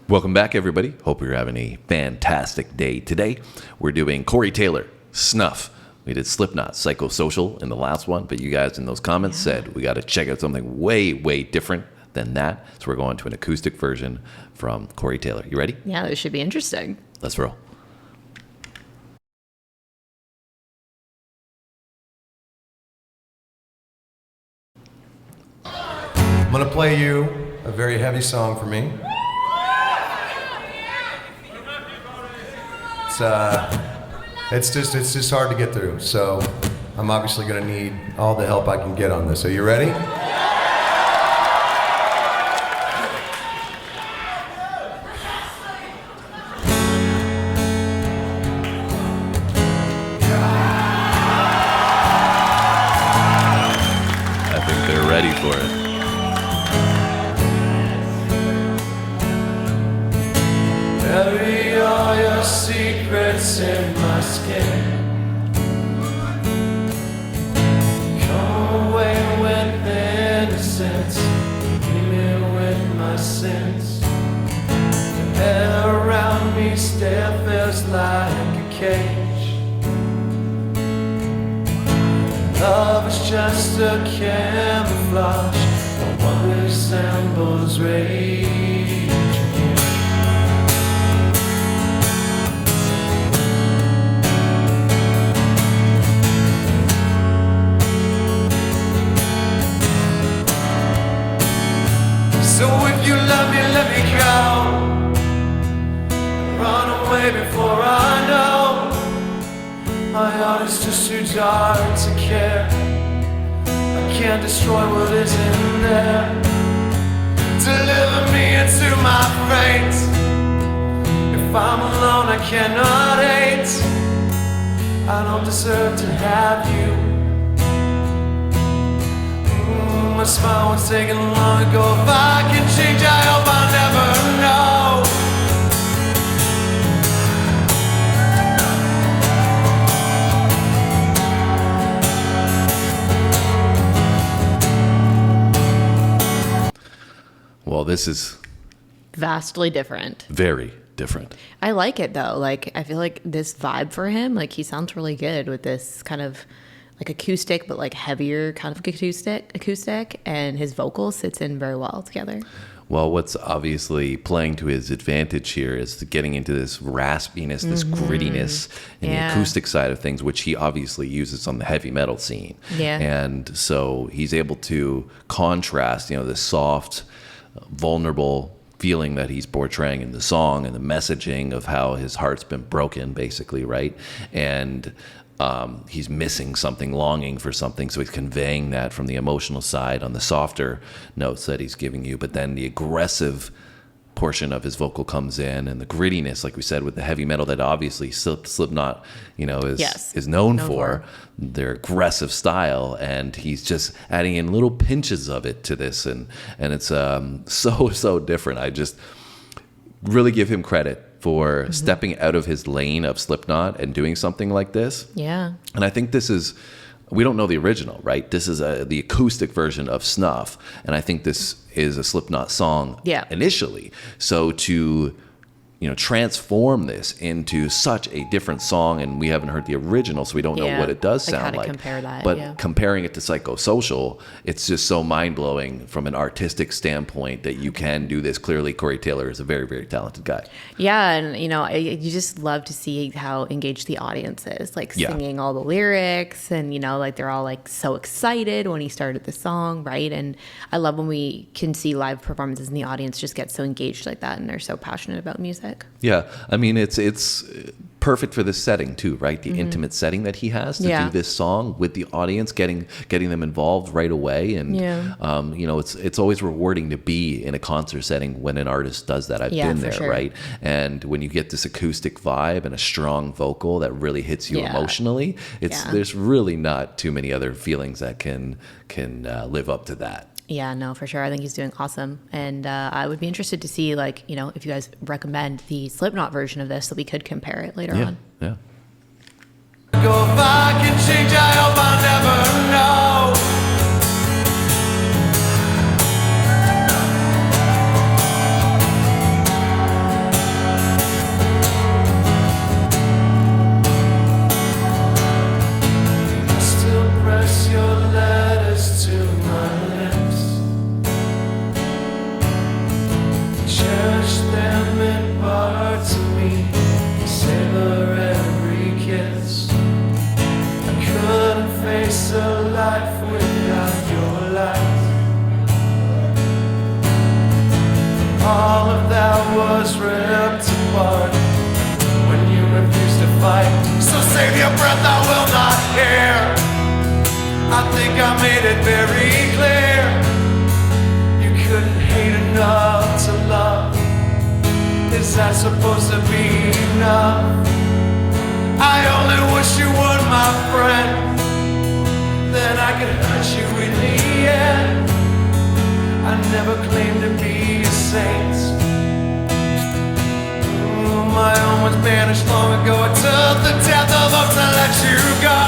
Welcome back, everybody. Hope you're having a fantastic day. Today, we're doing Corey Taylor, Snuff. We did Slipknot, Psychosocial in the last one, but you guys in those comments said we got to check out something way, way different than that. So we're going to an acoustic version from Corey Taylor. You ready? Yeah, this should be interesting. Let's roll. I'm going to play you a very heavy song for me. It's just hard to get through, so I'm obviously going to need all the help I can get on this. Are you ready? I think they're ready for it. Bury all your secrets in my skin. Come away with innocence. Leave me with my sins. The air around me still feels like a cage. Love is just a camouflage. No one resembles rage. So if you love me, let me go. Run away before I know. My heart is just too dark to care. I can't destroy what is in there. Deliver me into my fate. If I'm alone, I cannot hate. I don't deserve to have you. My smile was taken long ago. If I can change, I hope I'll never know. Well, this is Vastly different. very different. I like it though. Like, I feel like this vibe for him, like he sounds really good with this kind of like acoustic, but like heavier kind of acoustic, and his vocal sits in very well together. Well, what's obviously playing to his advantage here is getting into this raspiness, this grittiness in the acoustic side of things, which he obviously uses on the heavy metal scene. Yeah. And so he's able to contrast, the soft, vulnerable feeling that he's portraying in the song and the messaging of how his heart's been broken, basically, right? And he's missing something, longing for something, so he's conveying that from the emotional side on the softer notes that he's giving you. But then the aggressive portion of his vocal comes in, and the grittiness, like we said, with the heavy metal that obviously Slipknot, is known for, their aggressive style, and he's just adding in little pinches of it to this, and it's so different. I just really give him credit for stepping out of his lane of Slipknot and doing something like this. Yeah. And I think this is, we don't know the original, right? This is the acoustic version of Snuff. And I think this is a Slipknot song initially. So to, transform this into such a different song, and we haven't heard the original, so we don't know what it does sound like. Compare that, but comparing it to Psychosocial, it's just so mind-blowing from an artistic standpoint that you can do this. Clearly, Corey Taylor is a very, very talented guy. Yeah, and you just love to see how engaged the audience is, like singing all the lyrics, and like they're all like so excited when he started the song, right? And I love when we can see live performances and the audience just get so engaged like that, and they're so passionate about music. Yeah, I mean, it's perfect for this setting too, right? The intimate setting that he has to do this song with the audience, getting them involved right away, and it's always rewarding to be in a concert setting when an artist does that. I've been there, right? And when you get this acoustic vibe and a strong vocal that really hits you emotionally, there's really not too many other feelings that can live up to that. Yeah, no, for sure. I think he's doing awesome. And I would be interested to see, if you guys recommend the Slipknot version of this so we could compare it later on. Yeah. Go if I can change, I hope I'll never know. cherish them in parts of me, savor every kiss. I couldn't face a life without your light. All of that was ripped apart when you refused to fight. So save your breath, I will not hear. I think I made it very clear. You couldn't hate enough to love. Is that supposed to be enough? I only wish you were my friend, then I could hurt you in the end. I never claimed to be a saint. My own was banished long ago. I took the death of them to let you go.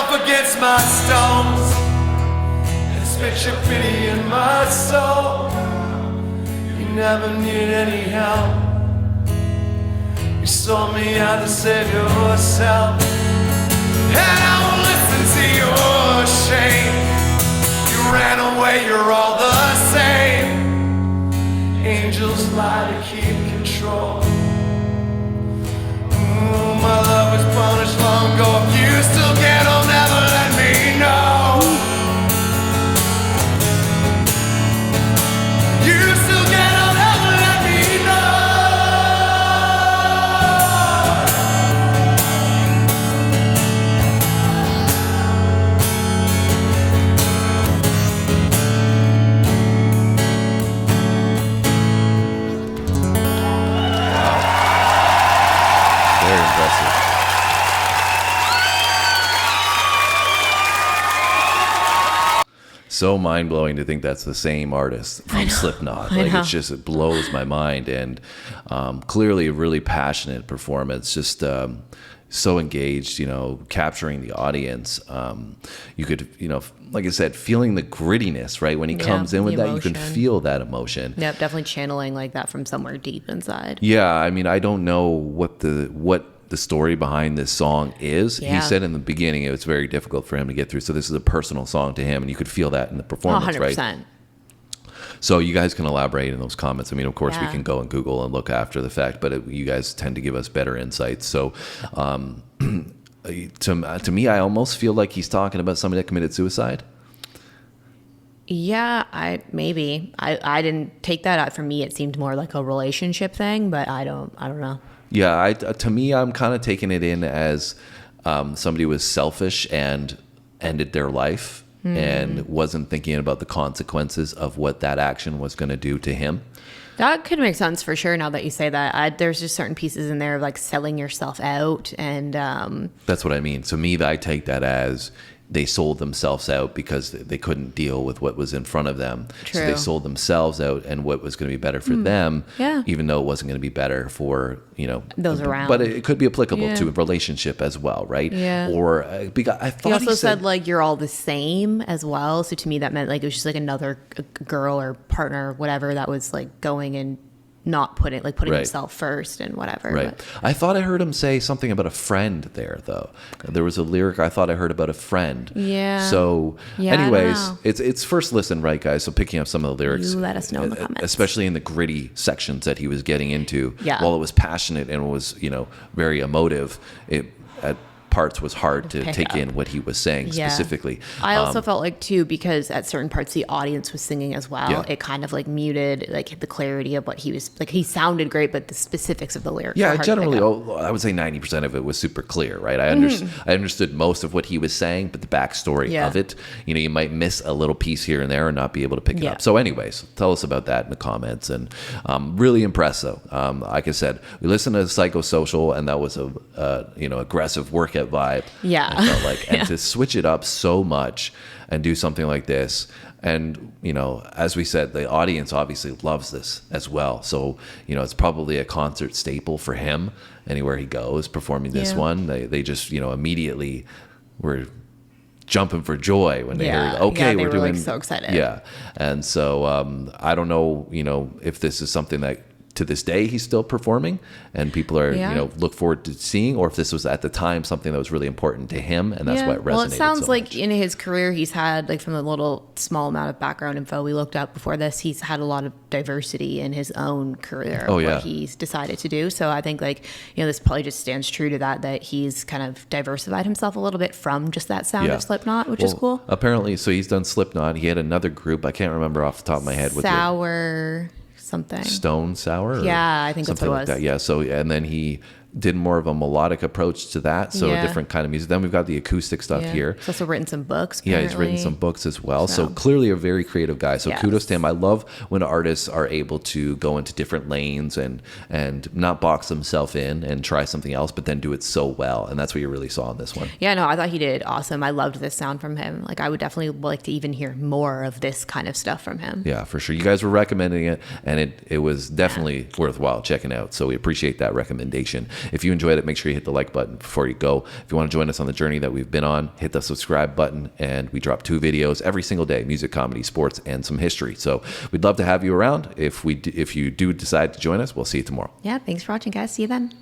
Against my stones and spit your pity in my soul. You never needed any help. You sold me out to save yourself, and I won't listen to your shame. You ran away, you're all the same. Angels lie to keep control. My love was punished long ago. If you still get on, never let me know. You still get on, never let me know. Very impressive. So mind-blowing to think that's the same artist from Slipknot. Like, it's just, it blows my mind. And clearly a really passionate performance, just so engaged, capturing the audience. You could, like I said, feeling the grittiness, right? When he comes in with that, you can feel that emotion. Yep, definitely channeling like that from somewhere deep inside. Yeah, I mean, I don't know what the story behind this song is. Yeah. He said in the beginning it was very difficult for him to get through. So this is a personal song to him, and you could feel that in the performance, 100%. Right? So you guys can elaborate in those comments. I mean, of course, we can go and Google and look after the fact, but you guys tend to give us better insights. So to me, I almost feel like he's talking about somebody that committed suicide. Yeah, I didn't take that out. For me, it seemed more like a relationship thing, but I don't know. Yeah, to me, I'm kind of taking it in as somebody was selfish and ended their life and wasn't thinking about the consequences of what that action was going to do to him. That could make sense for sure. Now that you say that, there's just certain pieces in there of like selling yourself out, and that's what I mean. So me, I take that as they sold themselves out because they couldn't deal with what was in front of them. True. So they sold themselves out and what was going to be better for them, even though it wasn't going to be better for, those around. But it could be applicable to a relationship as well, right? Yeah. Or because I thought he also said like you're all the same as well. So to me, that meant like it was just like another girl or partner or whatever that was like going and not putting himself first and whatever. Right. But I thought I heard him say something about a friend there, though. There was a lyric I thought I heard about a friend. Yeah. So, anyways, it's first listen, right, guys? So picking up some of the lyrics. You let us know in the comments. Especially in the gritty sections that he was getting into. Yeah. While it was passionate and was, very emotive, at parts was hard to take in what he was saying specifically. I also felt like too, because at certain parts the audience was singing as well, it kind of like muted like the clarity of what he was like. He sounded great, but the specifics of the lyrics were hard generally to pick up. I would say 90% of it was super clear, right? I understood most of what he was saying, but the backstory of it, you might miss a little piece here and there and not be able to pick it up. So anyways, tell us about that in the comments. And really impressed though. Like I said, we listened to Psychosocial, and that was a aggressive workout quiet vibe. Yeah. I felt like, and to switch it up so much and do something like this. And, you know, as we said, the audience obviously loves this as well. So, you know, it's probably a concert staple for him anywhere he goes performing this one. They just, you know, immediately were jumping for joy when they heard, okay, they we're were doing, like so excited. Yeah. And so I don't know, you know, if this is something that to this day he's still performing and people are, you know, look forward to seeing, or if this was at the time something that was really important to him and that's what resonated. Well, it sounds so like much. In his career he's had, like, from the little small amount of background info we looked up before this, he's had a lot of diversity in his own career. What he's decided to do. So I think, like, you know, this probably just stands true to that he's kind of diversified himself a little bit from just that sound of Slipknot, which is cool. Apparently, so he's done Slipknot. He had another group, I can't remember off the top of my head. Sour something. Stone Sour? Yeah, I think that's what it was. That. Yeah, so, and then he did more of a melodic approach to that, so a different kind of music. Then we've got the acoustic stuff here. He's also written some books, apparently. Yeah, he's written some books as well. So clearly a very creative guy. So kudos to him. I love when artists are able to go into different lanes and not box themselves in and try something else, but then do it so well. And that's what you really saw in this one. Yeah, no, I thought he did awesome. I loved this sound from him. Like, I would definitely like to even hear more of this kind of stuff from him. Yeah, for sure. You guys were recommending it, and it was definitely worthwhile checking out. So we appreciate that recommendation. If you enjoyed it, make sure you hit the like button before you go. If you want to join us on the journey that we've been on, hit the subscribe button, and we drop 2 videos every single day: music, comedy, sports, and some history. So we'd love to have you around. If you do decide to join us, we'll see you tomorrow. Yeah, thanks for watching, guys. See you then.